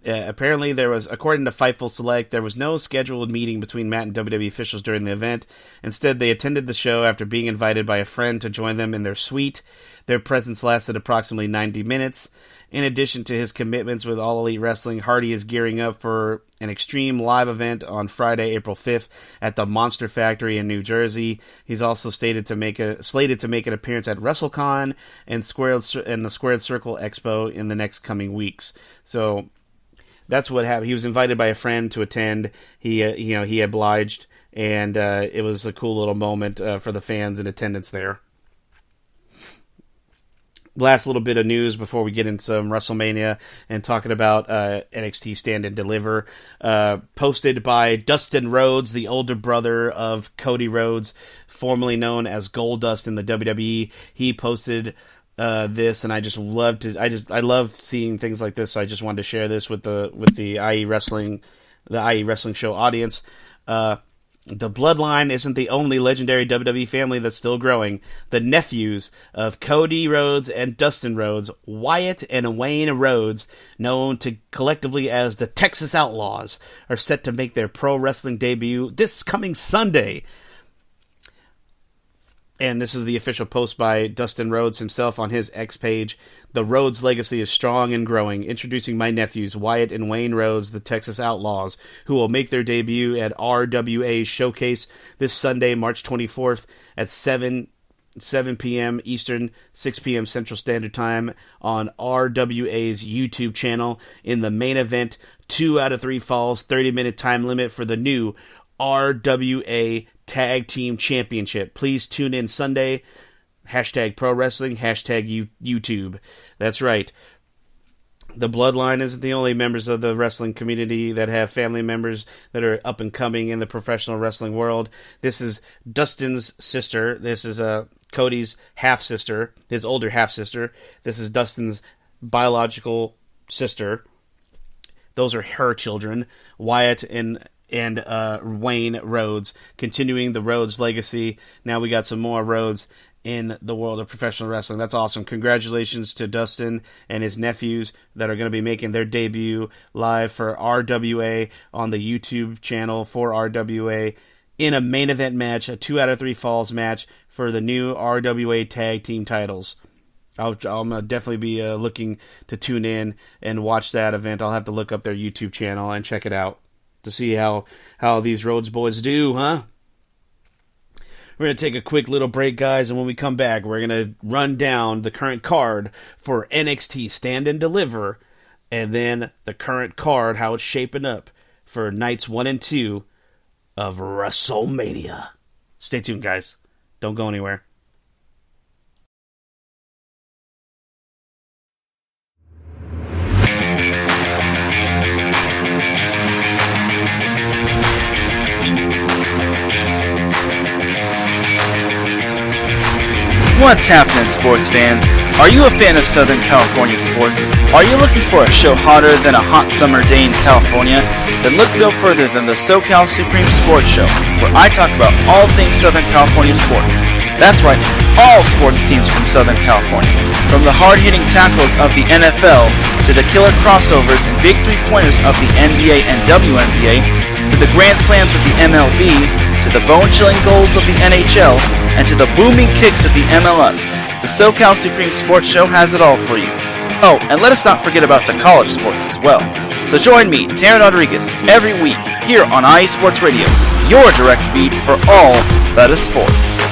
apparently there was, according to Fightful Select, there was no scheduled meeting between Matt and WWE officials during the event. Instead, they attended the show after being invited by a friend to join them in their suite. Their presence lasted approximately 90 minutes. In addition to his commitments with All Elite Wrestling, Hardy is gearing up for an Extreme live event on Friday, April 5th at the Monster Factory in New Jersey. He's also slated to make an appearance at WrestleCon and the Squared Circle Expo in the next coming weeks. So that's what happened. He was invited by a friend to attend. He obliged, and it was a cool little moment for the fans in attendance there. Last little bit of news before we get into some WrestleMania and talking about NXT Stand and Deliver. Posted by Dustin Rhodes, the older brother of Cody Rhodes, formerly known as Goldust in the WWE. He posted this, and I just I love seeing things like this. So I just wanted to share this with the IE Wrestling show audience. The bloodline isn't the only legendary WWE family that's still growing. The nephews of Cody Rhodes and Dustin Rhodes, Wyatt and Wayne Rhodes, known collectively as the Texas Outlaws, are set to make their pro wrestling debut this coming Sunday. And this is the official post by Dustin Rhodes himself on his X page. The Rhodes legacy is strong and growing. Introducing my nephews, Wyatt and Wayne Rhodes, the Texas Outlaws, who will make their debut at RWA's Showcase this Sunday, March 24th at 7 p.m. Eastern, 6 p.m. Central Standard Time on RWA's YouTube channel. In the main event, 2 out of 3 falls, 30-minute time limit for the new RWA Tag Team Championship. Please tune in Sunday. Hashtag pro wrestling, hashtag YouTube. That's right. The bloodline isn't the only members of the wrestling community that have family members that are up and coming in the professional wrestling world. This is Dustin's sister. This is Cody's half-sister, his older half-sister. This is Dustin's biological sister. Those are her children, Wyatt and Wayne Rhodes, continuing the Rhodes legacy. Now we got some more Rhodes in the world of professional wrestling. That's awesome. Congratulations to Dustin and his nephews that are going to be making their debut live for RWA on the YouTube channel for RWA in a main event match, a 2 out of 3 falls match for the new RWA tag team titles. I'll definitely be looking to tune in and watch that event. I'll have to look up their YouTube channel and check it out to see how these Rhodes boys do, huh? We're going to take a quick little break, guys, and when we come back, we're going to run down the current card for NXT Stand and Deliver, and then the current card, how it's shaping up for nights 1 and 2 of WrestleMania. Stay tuned, guys. Don't go anywhere. What's happening, sports fans? Are you a fan of Southern California sports? Are you looking for a show hotter than a hot summer day in California? Then look no further than the SoCal Supreme Sports Show, where I talk about all things Southern California sports. That's right, all sports teams from Southern California. From the hard-hitting tackles of the NFL, to the killer crossovers and big three-pointers of the NBA and WNBA, to the grand slams of the MLB, to the bone-chilling goals of the NHL, and to the booming kicks of the MLS, the SoCal Supreme Sports Show has it all for you. Oh, and let us not forget about the college sports as well. So join me, Taryn Rodriguez, every week here on IE Sports Radio, your direct feed for all that is sports.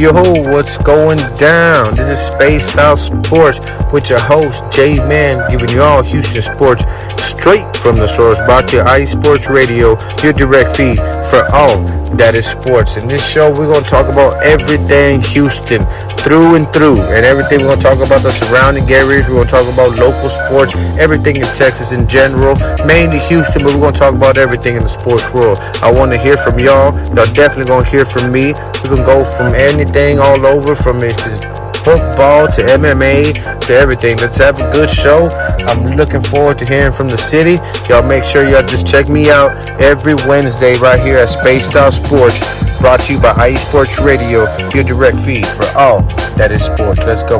Yo, what's going down? This is Spaced Out Sports with your host, J-Man, giving you all Houston sports straight from the source, brought to IE Sports Radio, your direct feed for all that is sports. In this show, we're going to talk about everything Houston, through and through, and everything. We're going to talk about the surrounding areas. We're going to talk about local sports, everything in Texas in general, mainly Houston, but we're going to talk about everything in the sports world. I want to hear from y'all. Y'all definitely going to hear from me. We're going to go from anything all over, from if it's football to MMA to everything. Let's have a good show. I'm looking forward to hearing from the city. Y'all make sure y'all just check me out every Wednesday right here at Spaced Out Sports, brought to you by IE Sports Radio, your direct feed for all that is sports. Let's go.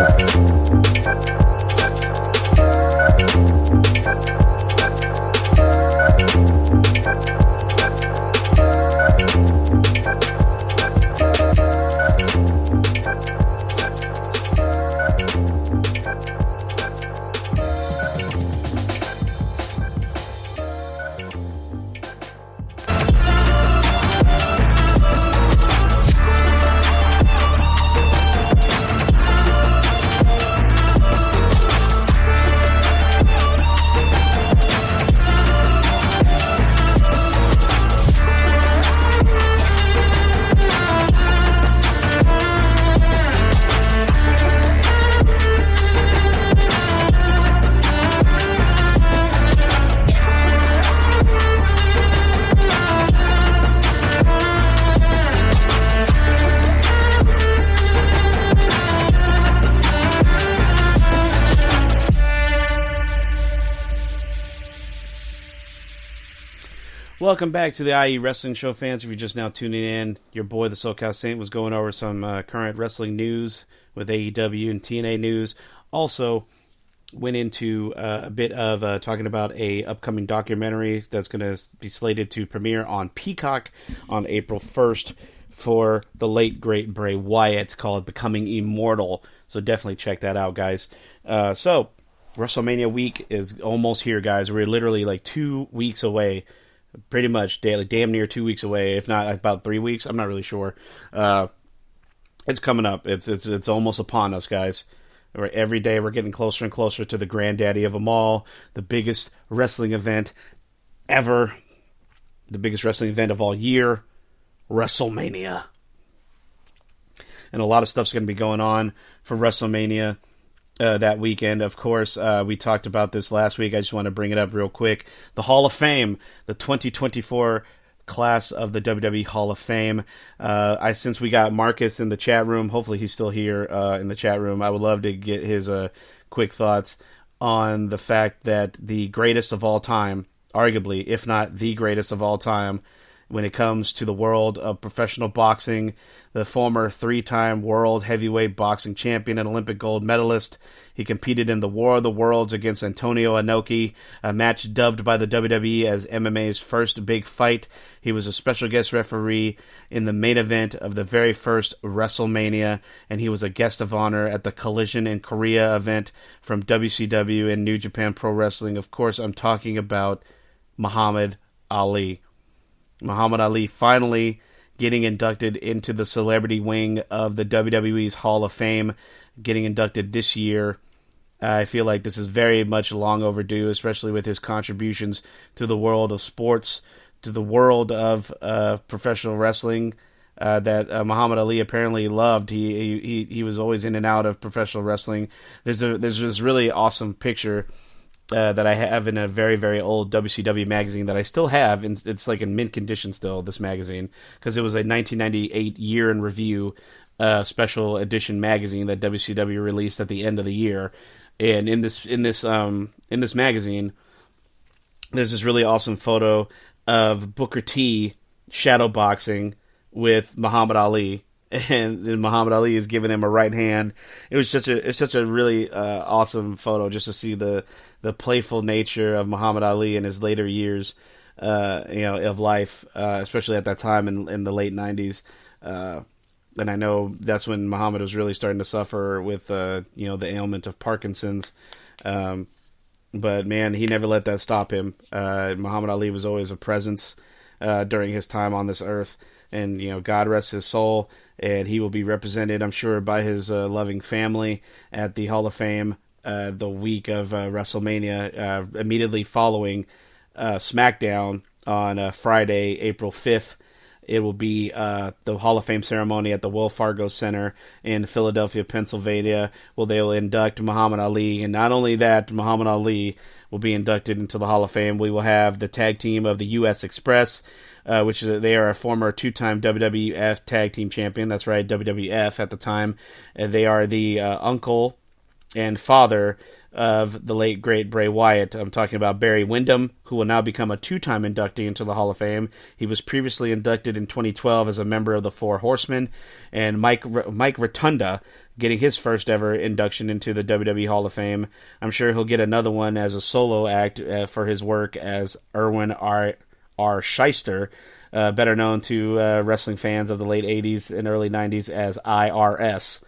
Welcome back to the IE Wrestling Show, fans. If you're just now tuning in, your boy, the SoCal Saint, was going over some current wrestling news with AEW and TNA news. Also, went into a bit of talking about a upcoming documentary that's going to be slated to premiere on Peacock on April 1st for the late, great Bray Wyatt, called Becoming Immortal. So definitely check that out, guys. So, WrestleMania week is almost here, guys. We're literally like 2 weeks away. Pretty much damn near 2 weeks away, if not about 3 weeks. I'm not really sure. It's coming up. It's almost upon us, guys. Every day we're getting closer and closer to the granddaddy of them all, the biggest wrestling event ever, the biggest wrestling event of all year, WrestleMania. And a lot of stuff's going to be going on for WrestleMania that weekend. Of course, we talked about this last week. I just want to bring it up real quick. The Hall of Fame, the 2024 class of the WWE Hall of Fame. Since we got Marcus in the chat room, hopefully he's still here in the chat room, I would love to get his quick thoughts on the fact that the greatest of all time, arguably, if not the greatest of all time, when it comes to the world of professional boxing, the former 3-time world heavyweight boxing champion and Olympic gold medalist. He competed in the War of the Worlds against Antonio Inoki, a match dubbed by the WWE as MMA's first big fight. He was a special guest referee in the main event of the very first WrestleMania, and he was a guest of honor at the Collision in Korea event from WCW and New Japan Pro Wrestling. Of course, I'm talking about Muhammad Ali. Muhammad Ali finally getting inducted into the celebrity wing of the WWE's Hall of Fame, getting inducted this year. I feel like this is very much long overdue, especially with his contributions to the world of sports, to the world of professional wrestling that Muhammad Ali apparently loved. He was always in and out of professional wrestling. There's this really awesome picture that I have in a very, very old WCW magazine that I still have, and it's like in mint condition still, this magazine, because it was a 1998 year in review special edition magazine that WCW released at the end of the year. And in this magazine, there's this really awesome photo of Booker T shadowboxing with Muhammad Ali, and Muhammad Ali is giving him a right hand. It's such a really awesome photo just to see the playful nature of Muhammad Ali in his later years, of life, especially at that time in the late 90s. And I know that's when Muhammad was really starting to suffer with the ailment of Parkinson's. But man, he never let that stop him. Muhammad Ali was always a presence during his time on this earth. And, God rest his soul, and he will be represented, I'm sure, by his loving family at the Hall of Fame the week of WrestleMania, immediately following SmackDown on Friday, April 5th. It will be the Hall of Fame ceremony at the Wells Fargo Center in Philadelphia, Pennsylvania, where they will induct Muhammad Ali. And not only that, Muhammad Ali will be inducted into the Hall of Fame. We will have the tag team of the U.S. Express, they are a former two-time WWF Tag Team Champion. That's right, WWF at the time. They are the uncle and father of the late, great Bray Wyatt. I'm talking about Barry Windham, who will now become a two-time inductee into the Hall of Fame. He was previously inducted in 2012 as a member of the Four Horsemen. And Mike Rotunda getting his first ever induction into the WWE Hall of Fame. I'm sure he'll get another one as a solo act for his work as Erwin R. Shyster, better known to wrestling fans of the late 80s and early 90s as IRS.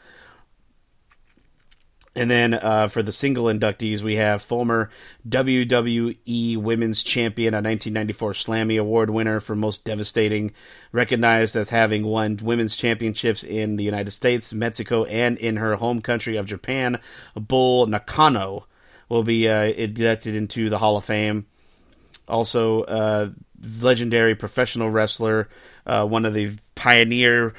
And then for the single inductees, we have former WWE Women's Champion, a 1994 Slammy Award winner for Most Devastating, recognized as having won women's championships in the United States, Mexico, and in her home country of Japan. Bull Nakano will be inducted into the Hall of Fame. Also, legendary professional wrestler, one of the pioneer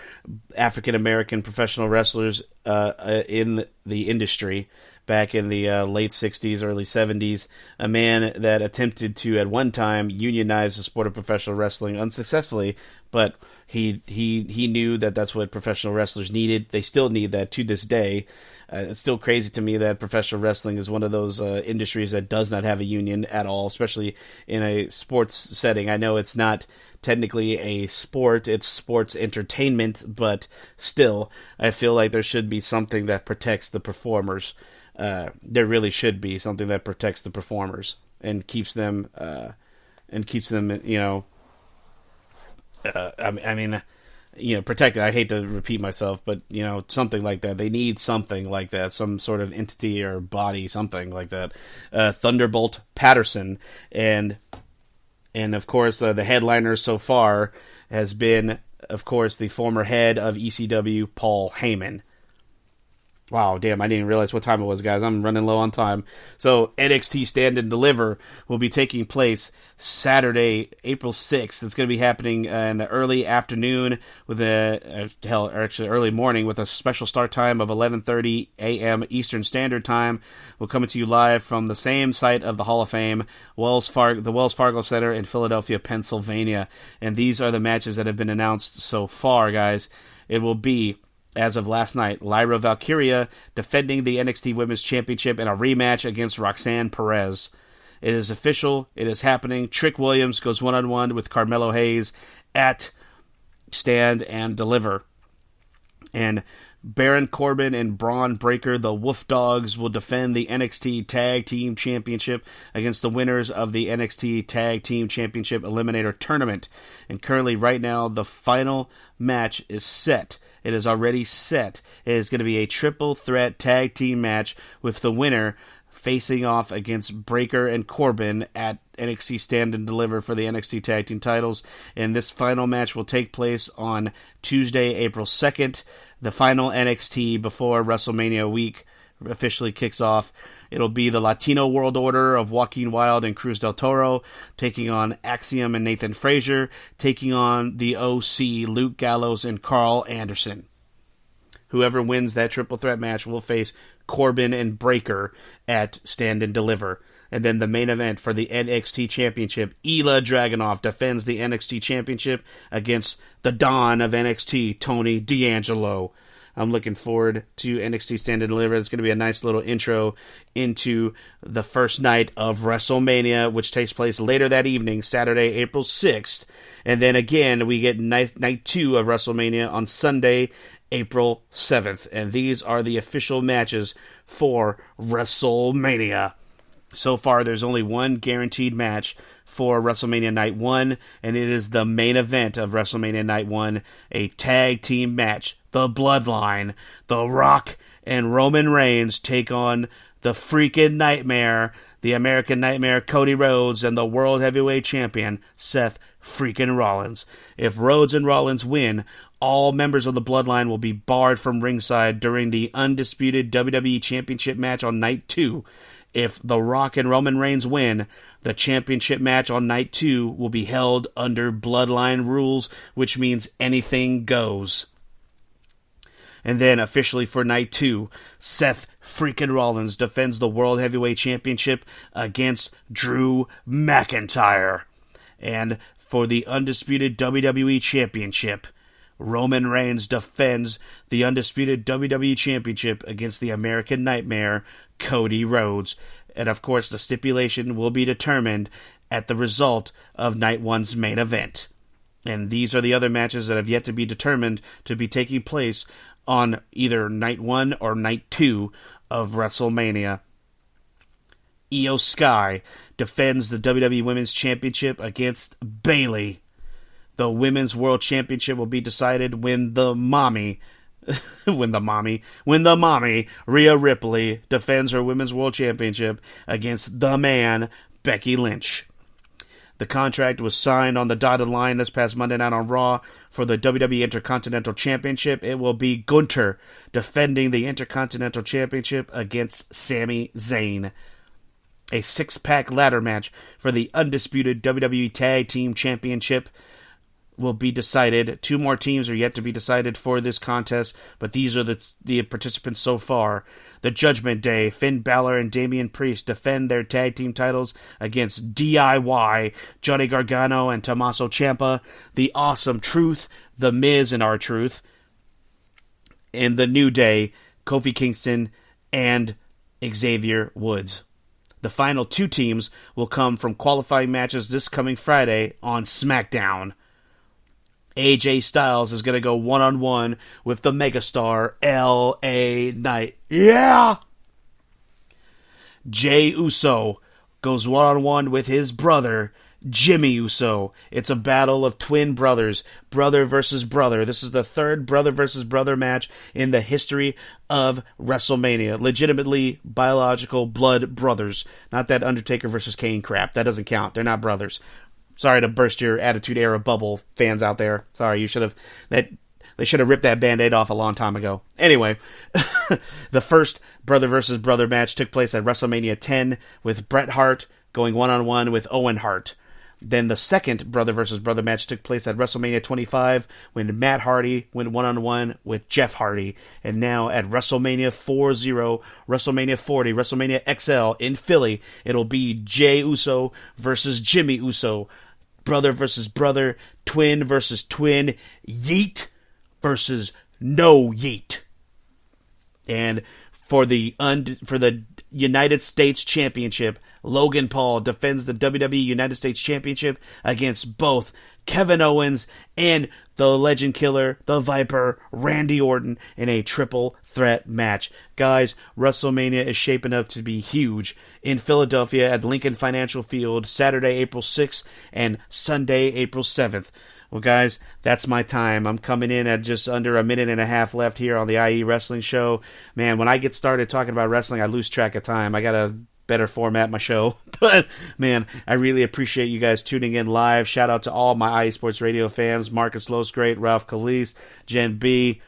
African-American professional wrestlers in the industry back in the late 60s, early 70s, a man that attempted to, at one time, unionize the sport of professional wrestling unsuccessfully, but he knew that that's what professional wrestlers needed. They still need that to this day. It's still crazy to me that professional wrestling is one of those industries that does not have a union at all, especially in a sports setting. I know it's not technically a sport, it's sports entertainment, but still, I feel like there should be something that protects the performers. There really should be something that protects the performers and keeps them, protected. I hate to repeat myself, but, something like that. They need something like that, some sort of entity or body, something like that. Thunderbolt Patterson, and of course, the headliner so far has been, of course, the former head of ECW, Paul Heyman. Wow, damn, I didn't even realize what time it was, guys. I'm running low on time. So, NXT Stand and Deliver will be taking place Saturday, April 6th. It's going to be happening in the early afternoon with early morning with a special start time of 11:30 a.m. Eastern Standard Time. We're coming to you live from the same site of the Hall of Fame, the Wells Fargo Center in Philadelphia, Pennsylvania. And these are the matches that have been announced so far, guys. It will be, as of last night, Lyra Valkyria defending the NXT Women's Championship in a rematch against Roxanne Perez. It is official. It is happening. Trick Williams goes one-on-one with Carmelo Hayes at Stand and Deliver. And Baron Corbin and Braun Breaker, the Wolf Dogs, will defend the NXT Tag Team Championship against the winners of the NXT Tag Team Championship Eliminator Tournament. And currently, right now, the final match is set. It is already set. It is going to be a triple threat tag team match with the winner facing off against Breaker and Corbin at NXT Stand and Deliver for the NXT Tag Team titles. And this final match will take place on Tuesday, April 2nd, the final NXT before WrestleMania week officially kicks off. It'll be the Latino World Order of Joaquin Wilde and Cruz del Toro taking on Axiom and Nathan Frazier, taking on the OC, Luke Gallows and Carl Anderson. Whoever wins that triple threat match will face Corbin and Breaker at Stand and Deliver. And then the main event for the NXT Championship, Ilya Dragunov defends the NXT Championship against the Don of NXT, Tony D'Angelo. I'm looking forward to NXT Stand and Deliver. It's going to be a nice little intro into the first night of WrestleMania, which takes place later that evening, Saturday, April 6th. And then again, we get night 2 of WrestleMania on Sunday, April 7th. And these are the official matches for WrestleMania. So far, there's only one guaranteed match for WrestleMania Night 1, and it is the main event of WrestleMania Night 1, a tag team match. The Bloodline, The Rock, and Roman Reigns take on the Freakin Nightmare, the American Nightmare Cody Rhodes, and the World Heavyweight Champion Seth Freakin Rollins. If Rhodes and Rollins win, all members of the Bloodline will be barred from ringside during the undisputed WWE Championship match on Night 2. If The Rock and Roman Reigns win, the championship match on Night 2 will be held under Bloodline rules, which means anything goes. And then, officially for Night 2, Seth Freakin Rollins defends the World Heavyweight Championship against Drew McIntyre. And for the undisputed WWE Championship. Roman Reigns defends the undisputed WWE Championship against the American Nightmare, Cody Rhodes. And of course, the stipulation will be determined at the result of Night 1's main event. And these are the other matches that have yet to be determined to be taking place on either Night 1 or Night 2 of WrestleMania. Io Sky defends the WWE Women's Championship against Bayley. The Women's World Championship will be decided when the mommy, Rhea Ripley, defends her Women's World Championship against the man, Becky Lynch. The contract was signed on the dotted line this past Monday night on Raw for the WWE Intercontinental Championship. It will be Gunther defending the Intercontinental Championship against Sami Zayn. A six-pack ladder match for the undisputed WWE Tag Team Championship will be decided. Two more teams are yet to be decided for this contest, but these are the participants so far. The Judgment Day, Finn Balor and Damian Priest defend their tag team titles against DIY, Johnny Gargano and Tommaso Ciampa. The Awesome Truth, The Miz and R-Truth. And the New Day, Kofi Kingston and Xavier Woods. The final two teams will come from qualifying matches this coming Friday on SmackDown. AJ Styles is going to go one-on-one with the megastar L.A. Knight. Yeah! Jey Uso goes one-on-one with his brother, Jimmy Uso. It's a battle of twin brothers, brother versus brother. This is the third brother versus brother match in the history of WrestleMania. Legitimately biological blood brothers. Not that Undertaker versus Kane crap. That doesn't count. They're not brothers. Sorry to burst your Attitude Era bubble, fans out there. Sorry, they should have ripped that Band-Aid off a long time ago. Anyway, the first brother versus brother match took place at WrestleMania 10 with Bret Hart going one-on-one with Owen Hart. Then the second brother versus brother match took place at WrestleMania 25 when Matt Hardy went one-on-one with Jeff Hardy. And now at WrestleMania 40, WrestleMania 40, WrestleMania XL in Philly, it'll be Jey Uso versus Jimmy Uso. Brother versus brother, twin versus twin, yeet versus no yeet. And for the United States Championship, Logan Paul defends the WWE United States Championship against both Kevin Owens and the Legend Killer, the Viper, Randy Orton in a triple threat match. Guys, WrestleMania is shaping up to be huge in Philadelphia at Lincoln Financial Field, Saturday, April 6th and Sunday, April 7th. Well, guys, that's my time. I'm coming in at just under a minute and a half left here on the IE Wrestling Show. Man, when I get started talking about wrestling, I lose track of time. I got to better format my show. But, man, I really appreciate you guys tuning in live. Shout out to all my IE Sports Radio fans, Marcus Losgreat, Ralph Calise, Jen B.,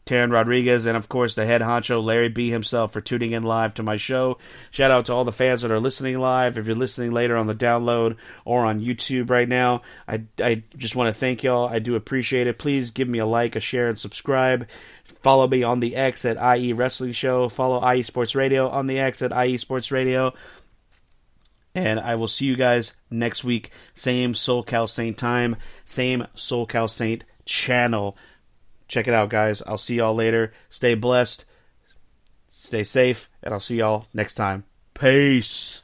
Taryn Rodriguez, and of course the head honcho Larry B himself for tuning in live to my show. Shout out to all the fans that are listening live. If you're listening later on the download or on YouTube right now, I just want to thank y'all. I do appreciate it. Please give me a like, a share, and subscribe. Follow me on the X at IE Wrestling Show. Follow IE Sports Radio on the X at IE Sports Radio. And I will see you guys next week. Same SoCal Saint time, same SoCal Saint channel. Check it out, guys. I'll see y'all later. Stay blessed, stay safe, and I'll see y'all next time. Peace.